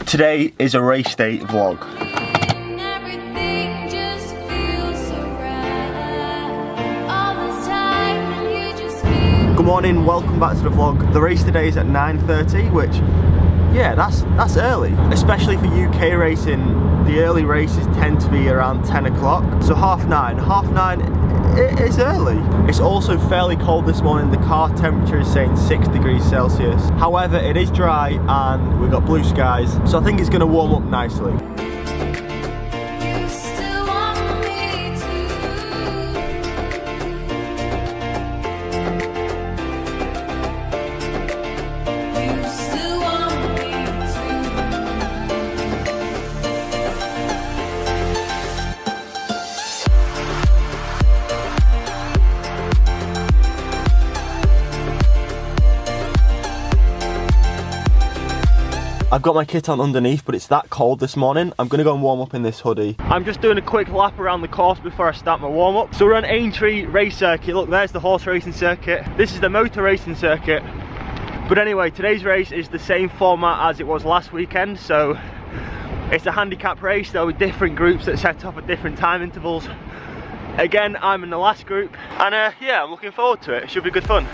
Today is a race day vlog. Good morning, welcome back to the vlog. The race today is at 9:30, which, yeah, that's early. Especially for UK racing, the early races tend to be around 10 o'clock. So half nine, it is early. It's also fairly cold this morning. The car temperature is saying 6 degrees Celsius. However, it is dry and we've got blue skies, so I think it's going to warm up nicely. I've got my kit on underneath, but it's that cold this morning. I'm gonna go and warm up in this hoodie. I'm just doing a quick lap around the course before I start my warm up. So we're on Enquiries race circuit. Look, there's the horse racing circuit. This is the motor racing circuit. But anyway, today's race is the same format as it was last weekend. So it's a handicap race. There were different groups that set off at different time intervals. Again, I'm in the last group. And yeah, I'm looking forward to it. It should be good fun.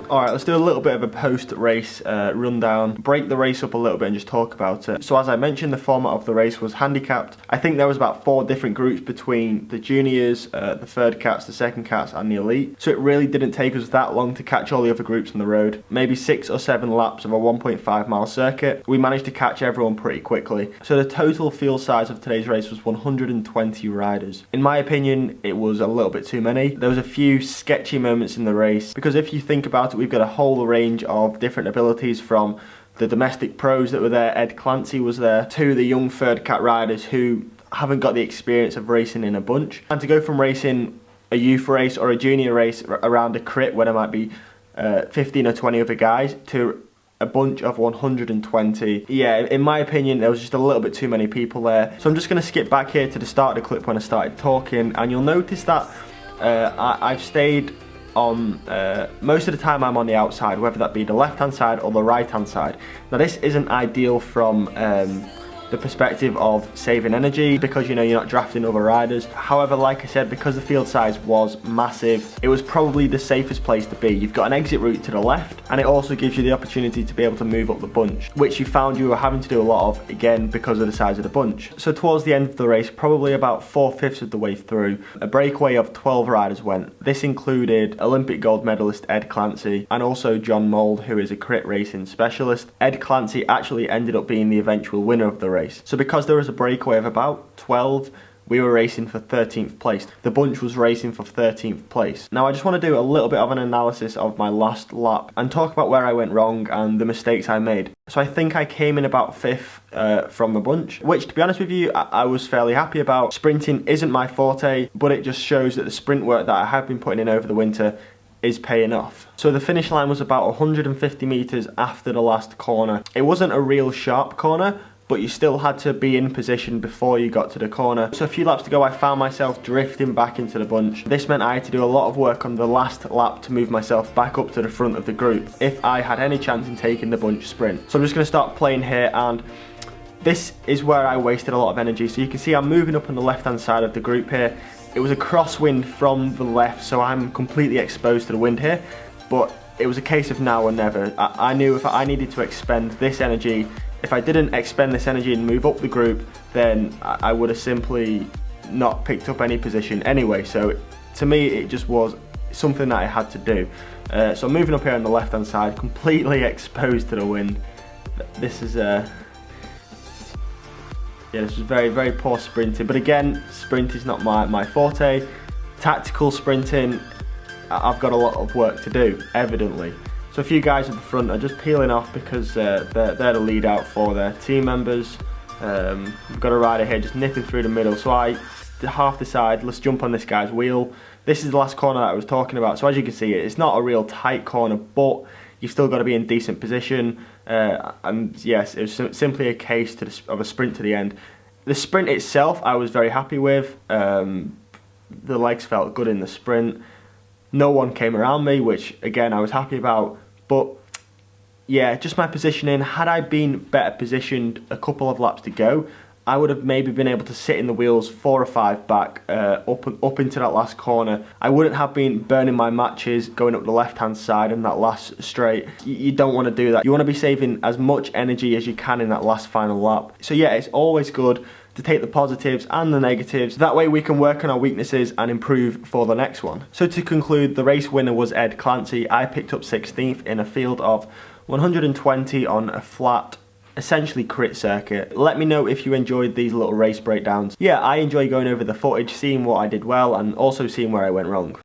Alright, let's do a little bit of a post-race rundown, break the race up a little bit and just talk about it. So as I mentioned, the format of the race was handicapped. I think there was about 4 different groups between the juniors, the third cats, the second cats and the elite. So it really didn't take us that long to catch all the other groups on the road. Maybe 6 or 7 laps of a 1.5 mile circuit. We managed to catch everyone pretty quickly. So the total field size of today's race was 120 riders. In my opinion, it was a little bit too many. There was a few sketchy moments in the race, because if you think about it, we've got a whole range of different abilities, from the domestic pros that were there, Ed Clancy was there, to the young third cat riders who haven't got the experience of racing in a bunch. And to go from racing a youth race or a junior race around a crit where there might be 15 or 20 other guys to a bunch of 120. Yeah, in my opinion, there was just a little bit too many people there. So I'm just going to skip back here to the start of the clip when I started talking, and you'll notice that I've stayed on, most of the time I'm on the outside, whether that be the left hand side or the right hand side. Now this isn't ideal from the perspective of saving energy, because you know you're not drafting other riders. However, like I said, because the field size was massive, it was probably the safest place to be. You've got an exit route to the left, and it also gives you the opportunity to be able to move up the bunch, which you found you were having to do a lot of, again, because of the size of the bunch. So towards the end of the race, probably about 4/5 of the way through, a breakaway of 12 riders went. This included Olympic gold medalist Ed Clancy and also John Mould, who is a crit racing specialist. Ed Clancy actually ended up being the eventual winner of the race. So because there was a breakaway of about 12, we were racing for 13th place. The bunch was racing for 13th place. Now I just want to do a little bit of an analysis of my last lap and talk about where I went wrong and the mistakes I made. So I think I came in about 5th from the bunch, which, to be honest with you, I was fairly happy about. Sprinting isn't my forte, but it just shows that the sprint work that I have been putting in over the winter is paying off. So the finish line was about 150 meters after the last corner. It wasn't a real sharp corner, but you still had to be in position before you got to the corner. So a few laps to go, I found myself drifting back into the bunch. This meant I had to do a lot of work on the last lap to move myself back up to the front of the group if I had any chance in taking the bunch sprint. So I'm just going to start playing here, and this is where I wasted a lot of energy. So you can see I'm moving up on the left hand side of the group here. It was a crosswind from the left, so I'm completely exposed to the wind here, but it was a case of now or never. I knew if I needed to expend this energy, if I didn't expend this energy and move up the group, then I would have simply not picked up any position anyway. So to me, it just was something that I had to do. So I'm moving up here on the left hand side, completely exposed to the wind. This is yeah, this was very, very poor sprinting. But again, sprint is not my forte. Tactical sprinting, I've got a lot of work to do, evidently. So a few guys at the front are just peeling off because they're the lead out for their team members. We've got a rider here just nipping through the middle, so I half decide, let's jump on this guy's wheel. This is the last corner that I was talking about, so as you can see, it's not a real tight corner, but you've still got to be in decent position, and yes, it was simply a case of a sprint to the end. The sprint itself I was very happy with. The legs felt good in the sprint. No one came around me, which again I was happy about, but yeah, just my positioning. Had I been better positioned a couple of laps to go, I would have maybe been able to sit in the wheels 4 or 5 back, up into that last corner. I wouldn't have been burning my matches going up the left-hand side in that last straight. You don't want to do that. You want to be saving as much energy as you can in that last final lap. So yeah, it's always good to take the positives and the negatives. That way we can work on our weaknesses and improve for the next one. So to conclude, the race winner was Ed Clancy. I picked up 16th in a field of 120 on a flat, essentially crit circuit. Let me know if you enjoyed these little race breakdowns. Yeah, I enjoy going over the footage, seeing what I did well and also seeing where I went wrong.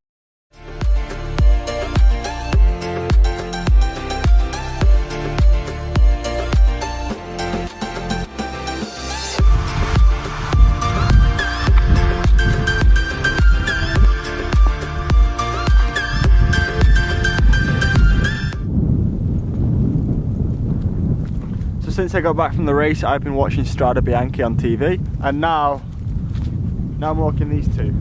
Since I got back from the race, I've been watching Strade Bianche on TV, and now I'm walking these two.